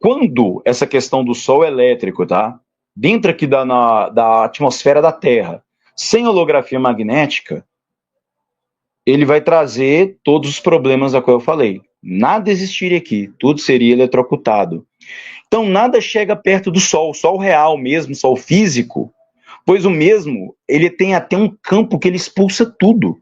Quando essa questão do Sol elétrico, tá? Dentro aqui da atmosfera da Terra, sem holografia magnética, ele vai trazer todos os problemas a qual eu falei. Nada existiria aqui, tudo seria eletrocutado. Então, nada chega perto do Sol, o Sol real mesmo, o Sol físico, pois o mesmo, ele tem até um campo que ele expulsa tudo.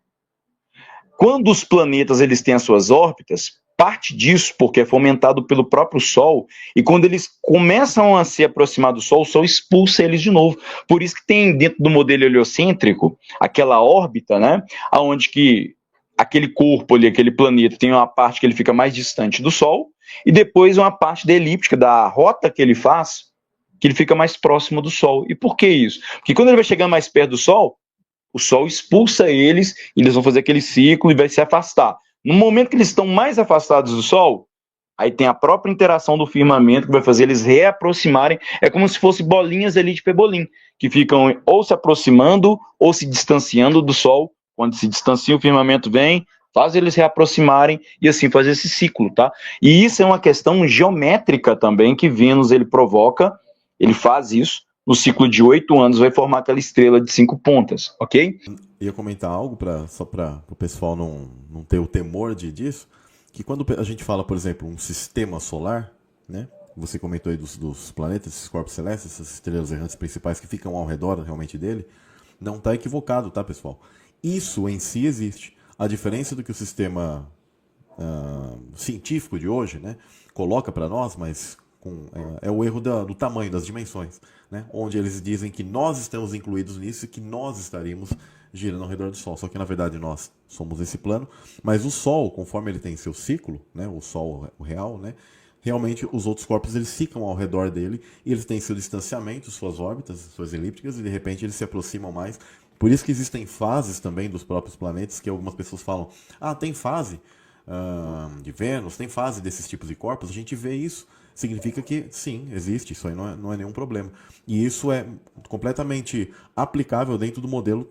Quando os planetas eles têm as suas órbitas, parte disso, porque é fomentado pelo próprio Sol, e quando eles começam a se aproximar do Sol, o Sol expulsa eles de novo. Por isso que tem dentro do modelo heliocêntrico, aquela órbita, né, onde que aquele corpo ali, aquele planeta, tem uma parte que ele fica mais distante do Sol, e depois uma parte da elíptica, da rota que ele faz, que ele fica mais próximo do Sol. E por que isso? Porque quando ele vai chegando mais perto do Sol, o Sol expulsa eles, e eles vão fazer aquele ciclo e vai se afastar. No momento que eles estão mais afastados do Sol, aí tem a própria interação do firmamento que vai fazer eles reaproximarem. É como se fossem bolinhas ali de pebolim, que ficam ou se aproximando ou se distanciando do Sol. Quando se distancia, o firmamento vem, faz eles reaproximarem e assim fazer esse ciclo, tá? E isso é uma questão geométrica também que Vênus ele provoca, ele faz isso. No ciclo de 8 anos vai formar aquela estrela de 5 pontas, ok? Ia comentar algo só para o pessoal não ter o temor disso, que quando a gente fala, por exemplo, um sistema solar, né? Você comentou aí dos planetas, esses corpos celestes, essas estrelas errantes principais que ficam ao redor realmente dele, não está equivocado, tá, pessoal? Isso em si existe. A diferença do que o sistema científico de hoje, né, coloca para nós, mas é o erro do tamanho, das dimensões, né? Onde eles dizem que nós estamos incluídos nisso e que nós estaríamos girando ao redor do Sol. Só que na verdade nós somos esse plano, mas o Sol, conforme ele tem seu ciclo, né, o Sol o real, né, realmente os outros corpos eles ficam ao redor dele e eles têm seu distanciamento, suas órbitas, suas elípticas, e de repente eles se aproximam mais. Por isso que existem fases também dos próprios planetas, que algumas pessoas falam, tem fase de Vênus, tem fase desses tipos de corpos. A gente vê isso, significa que sim, existe, isso aí não é nenhum problema. E isso é completamente aplicável dentro do modelo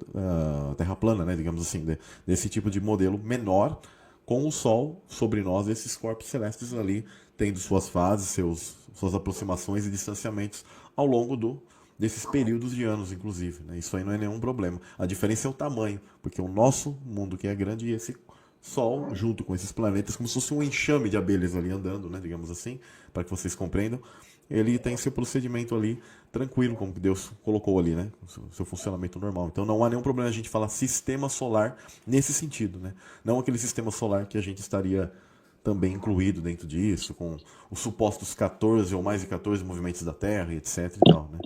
Terra plana, né, digamos assim, desse tipo de modelo menor, com o Sol sobre nós, esses corpos celestes ali, tendo suas fases, suas aproximações e distanciamentos ao longo desses períodos de anos, inclusive, né? Isso aí não é nenhum problema. A diferença é o tamanho, porque o nosso mundo que é grande e esse Sol, junto com esses planetas, como se fosse um enxame de abelhas ali andando, né, digamos assim, para que vocês compreendam, ele tem seu procedimento ali tranquilo, como que Deus colocou ali, né, seu funcionamento normal. Então não há nenhum problema a gente falar sistema solar nesse sentido, né, não aquele sistema solar que a gente estaria também incluído dentro disso, com os supostos 14 ou mais de 14 movimentos da Terra, e etc e tal, né.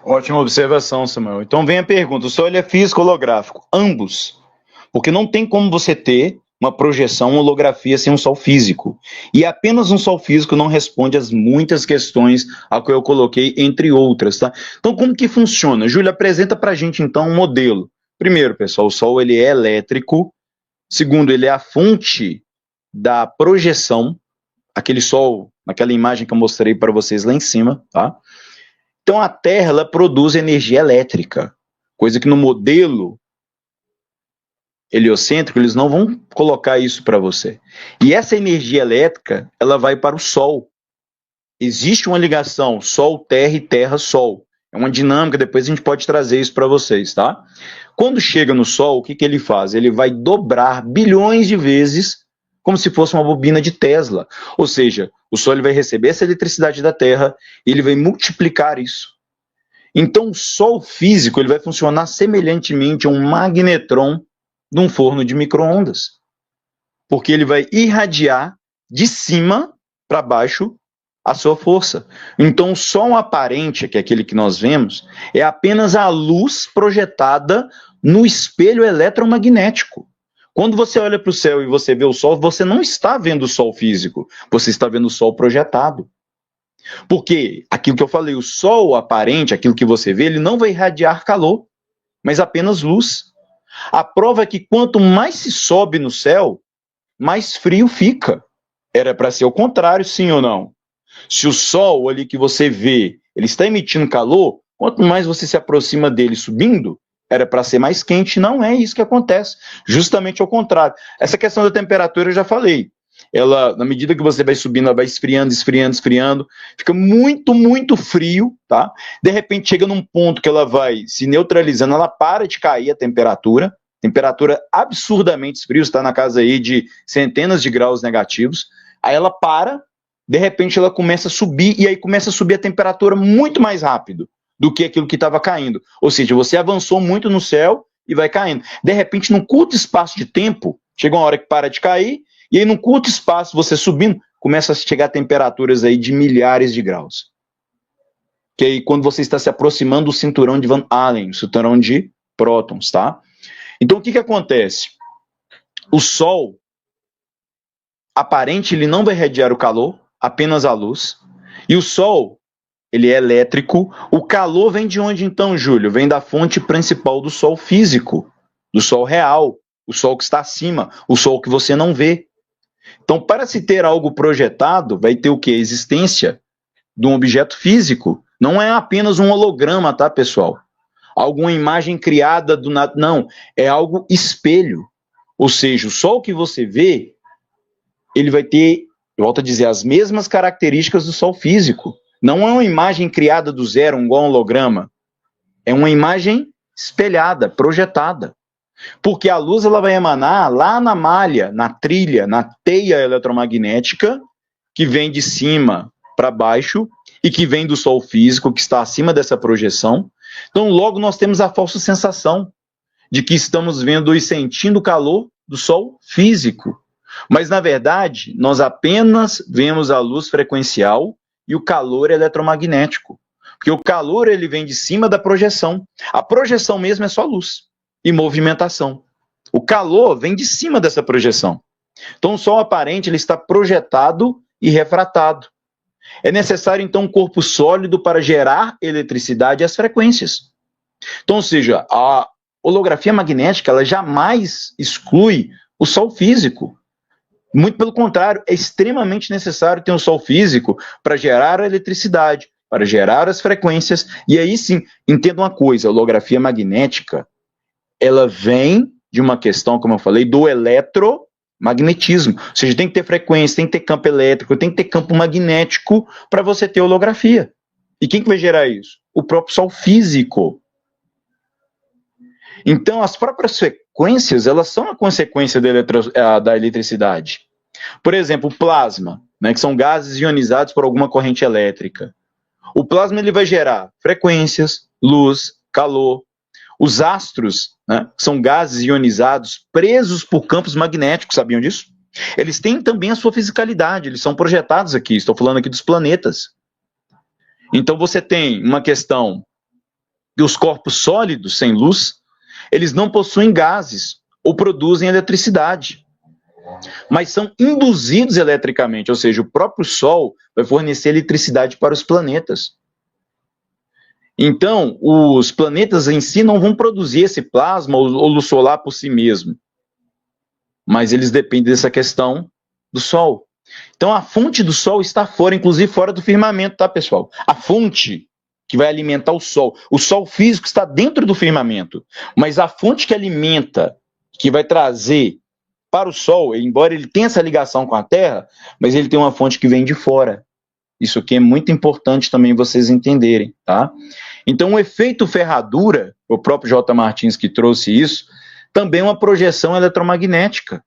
Ótima observação, Samuel. Então vem a pergunta, o Sol ele é físico ou holográfico? Ambos. Porque não tem como você ter uma projeção, uma holografia sem um Sol físico. E apenas um Sol físico não responde às muitas questões a que eu coloquei, entre outras, tá? Então, como que funciona? Júlia, apresenta pra gente, então, um modelo. Primeiro, pessoal, o Sol ele é elétrico. Segundo, ele é a fonte da projeção, aquele Sol, naquela imagem que eu mostrei para vocês lá em cima, tá? Então, a Terra, ela produz energia elétrica, coisa que no modelo heliocêntrico, eles não vão colocar isso para você. E essa energia elétrica, ela vai para o Sol. Existe uma ligação Sol-Terra e Terra-Sol. É uma dinâmica, depois a gente pode trazer isso para vocês, tá? Quando chega no Sol, o que ele faz? Ele vai dobrar bilhões de vezes, como se fosse uma bobina de Tesla. Ou seja, o Sol ele vai receber essa eletricidade da Terra e ele vai multiplicar isso. Então, o Sol físico ele vai funcionar semelhantemente a um magnetron de um forno de micro-ondas. Porque ele vai irradiar de cima para baixo a sua força. Então, o som aparente, que é aquele que nós vemos, é apenas a luz projetada no espelho eletromagnético. Quando você olha para o céu e você vê o Sol, você não está vendo o Sol físico, você está vendo o Sol projetado. Porque aquilo que eu falei, o Sol aparente, aquilo que você vê, ele não vai irradiar calor, mas apenas luz. A prova é que quanto mais se sobe no céu, mais frio fica. Era para ser o contrário, sim ou não? Se o Sol ali que você vê, ele está emitindo calor, quanto mais você se aproxima dele subindo, era para ser mais quente. Não é isso que acontece. Justamente ao contrário. Essa questão da temperatura eu já falei. ela, na medida que você vai subindo, ela vai esfriando, esfriando, esfriando, fica muito, muito frio, tá? De repente chega num ponto que ela vai se neutralizando, ela para de cair a temperatura absurdamente fria, está na casa aí de centenas de graus negativos, aí ela para, de repente ela começa a subir, e aí começa a subir a temperatura muito mais rápido do que aquilo que estava caindo. Ou seja, você avançou muito no céu e vai caindo. De repente, num curto espaço de tempo, chega uma hora que para de cair, e aí num curto espaço, você subindo, começa a chegar a temperaturas aí de milhares de graus. Que aí quando você está se aproximando do cinturão de Van Allen, cinturão de prótons, tá? Então o que acontece? O Sol, aparente, ele não vai radiar o calor, apenas a luz, e o Sol, ele é elétrico. O calor vem de onde então, Júlio? Vem da fonte principal do Sol físico, do Sol real, o Sol que está acima, o Sol que você não vê. Então, para se ter algo projetado, vai ter o quê? A existência de um objeto físico. Não é apenas um holograma, tá, pessoal? Alguma imagem criada do nada. Não, é algo espelho. Ou seja, o Sol que você vê, ele vai ter, eu volto a dizer, as mesmas características do Sol físico. Não é uma imagem criada do zero, igual um holograma. É uma imagem espelhada, projetada. Porque a luz ela vai emanar lá na malha, na trilha, na teia eletromagnética, que vem de cima para baixo e que vem do Sol físico, que está acima dessa projeção. Então, logo nós temos a falsa sensação de que estamos vendo e sentindo o calor do Sol físico. Mas, na verdade, nós apenas vemos a luz frequencial e o calor eletromagnético. Porque o calor ele vem de cima da projeção. A projeção mesmo é só luz e movimentação. O calor vem de cima dessa projeção. Então, o Sol aparente ele está projetado e refratado. É necessário, então, um corpo sólido para gerar eletricidade e as frequências. Então, ou seja, a holografia magnética ela jamais exclui o Sol físico. Muito pelo contrário, é extremamente necessário ter um Sol físico para gerar a eletricidade, para gerar as frequências. E aí sim, entenda uma coisa, a holografia magnética ela vem de uma questão, como eu falei, do eletromagnetismo. Ou seja, tem que ter frequência, tem que ter campo elétrico, tem que ter campo magnético para você ter holografia. E quem que vai gerar isso? O próprio Sol físico. Então, as próprias frequências, elas são a consequência da eletricidade. Por exemplo, o plasma, né, que são gases ionizados por alguma corrente elétrica. O plasma ele vai gerar frequências, luz, calor. Os astros, né, são gases ionizados presos por campos magnéticos, sabiam disso? Eles têm também a sua fisicalidade, eles são projetados aqui, estou falando aqui dos planetas. Então você tem uma questão dos corpos sólidos sem luz, eles não possuem gases ou produzem eletricidade, mas são induzidos eletricamente, ou seja, o próprio Sol vai fornecer eletricidade para os planetas. Então, os planetas em si não vão produzir esse plasma ou luz solar por si mesmo, mas eles dependem dessa questão do Sol. Então, a fonte do Sol está fora, inclusive fora do firmamento, tá, pessoal? A fonte que vai alimentar o Sol físico está dentro do firmamento, mas a fonte que alimenta, que vai trazer para o Sol, embora ele tenha essa ligação com a Terra, mas ele tem uma fonte que vem de fora. Isso aqui é muito importante também vocês entenderem, tá? Então, o efeito ferradura, o próprio J. Martins que trouxe isso, também é uma projeção eletromagnética,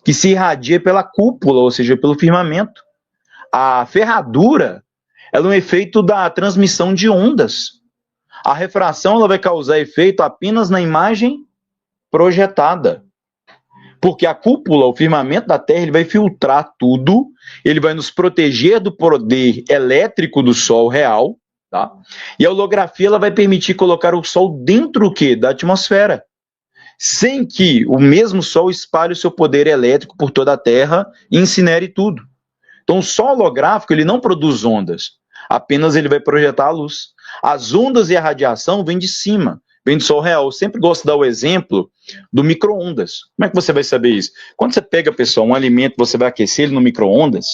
que se irradia pela cúpula, ou seja, pelo firmamento. A ferradura, ela é um efeito da transmissão de ondas. A refração ela vai causar efeito apenas na imagem projetada. Porque a cúpula, o firmamento da Terra, ele vai filtrar tudo, ele vai nos proteger do poder elétrico do Sol real, tá? E a holografia ela vai permitir colocar o Sol dentro o quê? Da atmosfera, sem que o mesmo Sol espalhe o seu poder elétrico por toda a Terra e incinere tudo. Então o Sol holográfico ele não produz ondas, apenas ele vai projetar a luz. As ondas e a radiação vêm de cima, vem do Sol real. Eu sempre gosto de dar o exemplo do micro-ondas. Como é que você vai saber isso? Quando você pega, pessoal, um alimento, você vai aquecer ele no micro-ondas,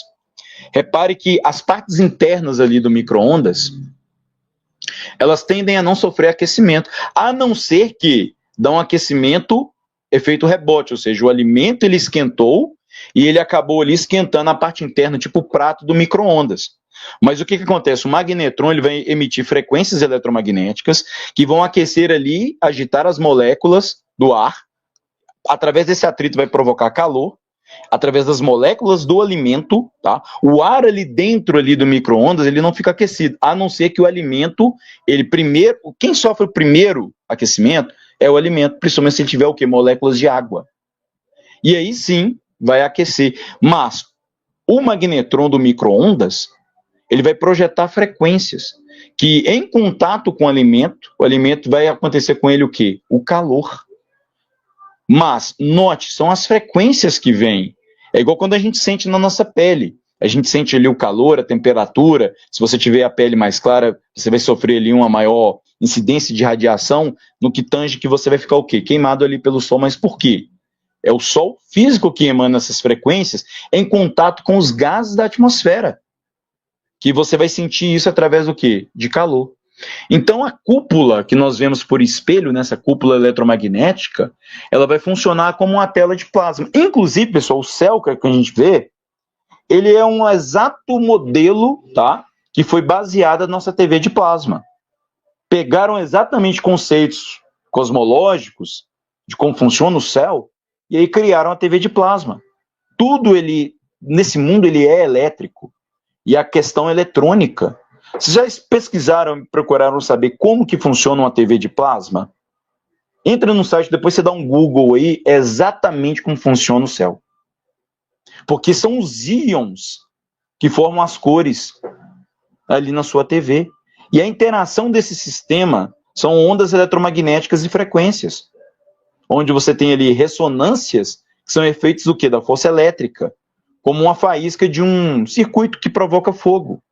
repare que as partes internas ali do micro-ondas, elas tendem a não sofrer aquecimento, a não ser que dá um aquecimento efeito rebote, ou seja, o alimento ele esquentou e ele acabou ali esquentando a parte interna, tipo o prato do micro-ondas. Mas o que acontece? O magnetron ele vai emitir frequências eletromagnéticas que vão aquecer ali, agitar as moléculas do ar. Através desse atrito vai provocar calor. Através das moléculas do alimento, tá? O ar ali dentro ali do micro-ondas, ele não fica aquecido, a não ser que o alimento, ele primeiro, quem sofre o primeiro aquecimento é o alimento, principalmente se ele tiver o quê? Moléculas de água. E aí sim, vai aquecer. Mas o magnetron do micro-ondas, ele vai projetar frequências que em contato com o alimento vai acontecer com ele o quê? O calor. Mas, note, são as frequências que vêm. É igual quando a gente sente na nossa pele. A gente sente ali o calor, a temperatura. Se você tiver a pele mais clara, você vai sofrer ali uma maior incidência de radiação, no que tange que você vai ficar o quê? Queimado ali pelo sol. Mas por quê? É o sol físico que emana essas frequências em contato com os gases da atmosfera. Que você vai sentir isso através do quê? De calor. Então, a cúpula que nós vemos por espelho, nessa cúpula eletromagnética, ela vai funcionar como uma tela de plasma. Inclusive, pessoal, o céu que a gente vê, ele é um exato modelo, tá? Que foi baseado na nossa TV de plasma. Pegaram exatamente conceitos cosmológicos de como funciona o céu e aí criaram a TV de plasma. Tudo nesse mundo ele é elétrico. E a questão eletrônica. Vocês já pesquisaram e procuraram saber como que funciona uma TV de plasma? Entra no site, depois você dá um Google aí, é exatamente como funciona o céu. Porque são os íons que formam as cores ali na sua TV. E a interação desse sistema são ondas eletromagnéticas e frequências. Onde você tem ali ressonâncias, que são efeitos do quê? Da força elétrica. Como uma faísca de um circuito que provoca fogo.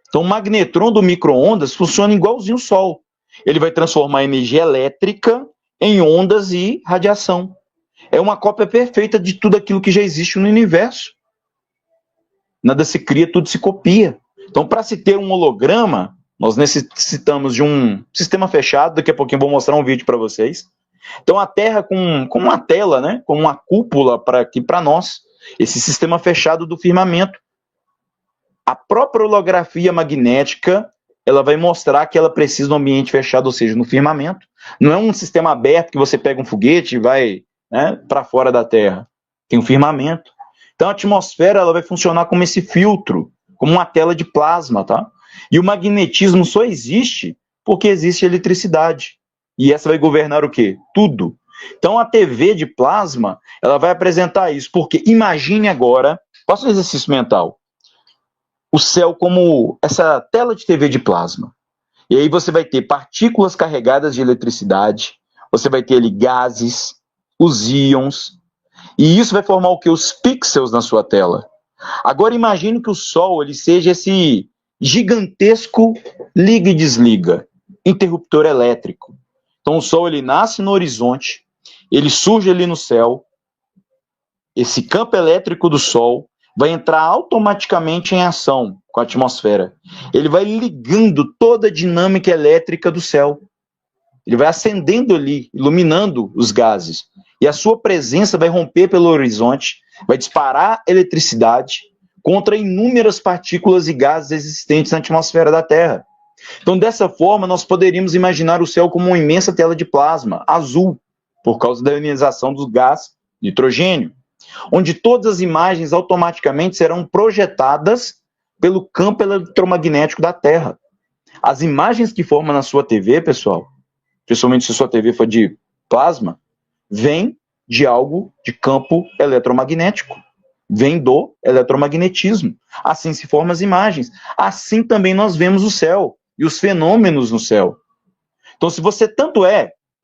Então, o magnetron do micro-ondas funciona igualzinho o Sol. Ele vai transformar a energia elétrica em ondas e radiação. É uma cópia perfeita de tudo aquilo que já existe no universo. Nada se cria, tudo se copia. Então, para se ter um holograma, nós necessitamos de um sistema fechado. Daqui a pouquinho eu vou mostrar um vídeo para vocês. Então, a Terra com uma tela, né, com uma cúpula para nós, esse sistema fechado do firmamento. A própria holografia magnética, ela vai mostrar que ela precisa de um ambiente fechado, ou seja, no firmamento. Não é um sistema aberto que você pega um foguete e vai, né, para fora da Terra. Tem um firmamento. Então a atmosfera ela vai funcionar como esse filtro, como uma tela de plasma, tá? E o magnetismo só existe porque existe eletricidade. E essa vai governar o quê? Tudo. Então a TV de plasma, ela vai apresentar isso, porque imagine agora, faça um exercício mental, o céu como essa tela de TV de plasma. E aí você vai ter partículas carregadas de eletricidade, você vai ter ali gases, os íons, e isso vai formar o que? Os pixels na sua tela. Agora imagine que o Sol ele seja esse gigantesco liga e desliga, interruptor elétrico. Então o Sol ele nasce no horizonte, ele surge ali no céu, esse campo elétrico do Sol vai entrar automaticamente em ação com a atmosfera. Ele vai ligando toda a dinâmica elétrica do céu. Ele vai acendendo ali, iluminando os gases. E a sua presença vai romper pelo horizonte, vai disparar eletricidade contra inúmeras partículas e gases existentes na atmosfera da Terra. Então, dessa forma, nós poderíamos imaginar o céu como uma imensa tela de plasma, azul, por causa da ionização do gás nitrogênio, onde todas as imagens automaticamente serão projetadas pelo campo eletromagnético da Terra. As imagens que formam na sua TV, pessoal, principalmente se sua TV for de plasma, vêm de algo de campo eletromagnético. Vem do eletromagnetismo. Assim se formam as imagens. Assim também nós vemos o céu e os fenômenos no céu. Então, se você tanto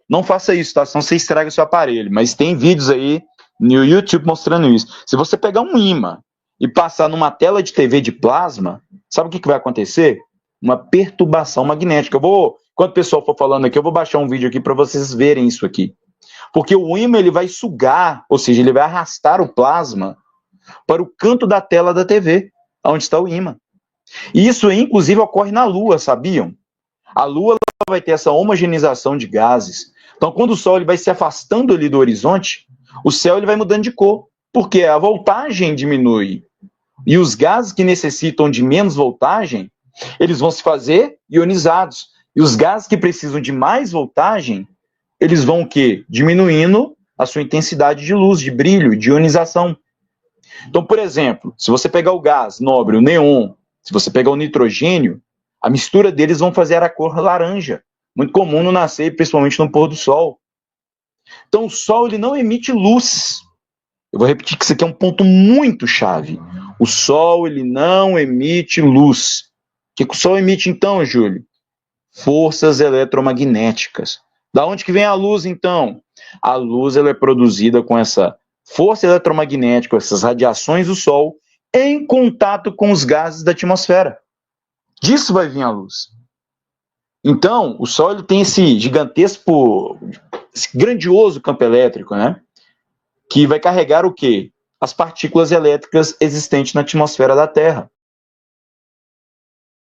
não faça isso, tá? Senão você estraga o seu aparelho. Mas tem vídeos aí no YouTube mostrando isso. Se você pegar um ímã e passar numa tela de TV de plasma, sabe o que vai acontecer? Uma perturbação magnética. Quando o pessoal for falando aqui, eu vou baixar um vídeo aqui para vocês verem isso aqui. Porque o ímã ele vai sugar, ou seja, ele vai arrastar o plasma para o canto da tela da TV, onde está o ímã. E isso, inclusive, ocorre na Lua, sabiam? A Lua vai ter essa homogeneização de gases. Então, quando o Sol ele vai se afastando ali do horizonte, o céu ele vai mudando de cor. porque a voltagem diminui. E os gases que necessitam de menos voltagem, eles vão se fazer ionizados. E os gases que precisam de mais voltagem, eles vão o quê? Diminuindo a sua intensidade de luz, de brilho, de ionização. Então, por exemplo, se você pegar o gás nobre, o neon, se você pegar o nitrogênio, a mistura deles vão fazer a cor laranja, muito comum no nascer, principalmente no pôr do sol. Então, o sol ele não emite luz. Eu vou repetir que isso aqui é um ponto muito chave. O sol ele não emite luz. O que o sol emite então, Júlio? Forças eletromagnéticas. Da onde que vem a luz então? A luz ela é produzida com essa força eletromagnética, essas radiações do sol, em contato com os gases da atmosfera. Disso vai vir a luz. Então, o Sol ele tem esse gigantesco, esse grandioso campo elétrico, né? Que vai carregar o quê? As partículas elétricas existentes na atmosfera da Terra.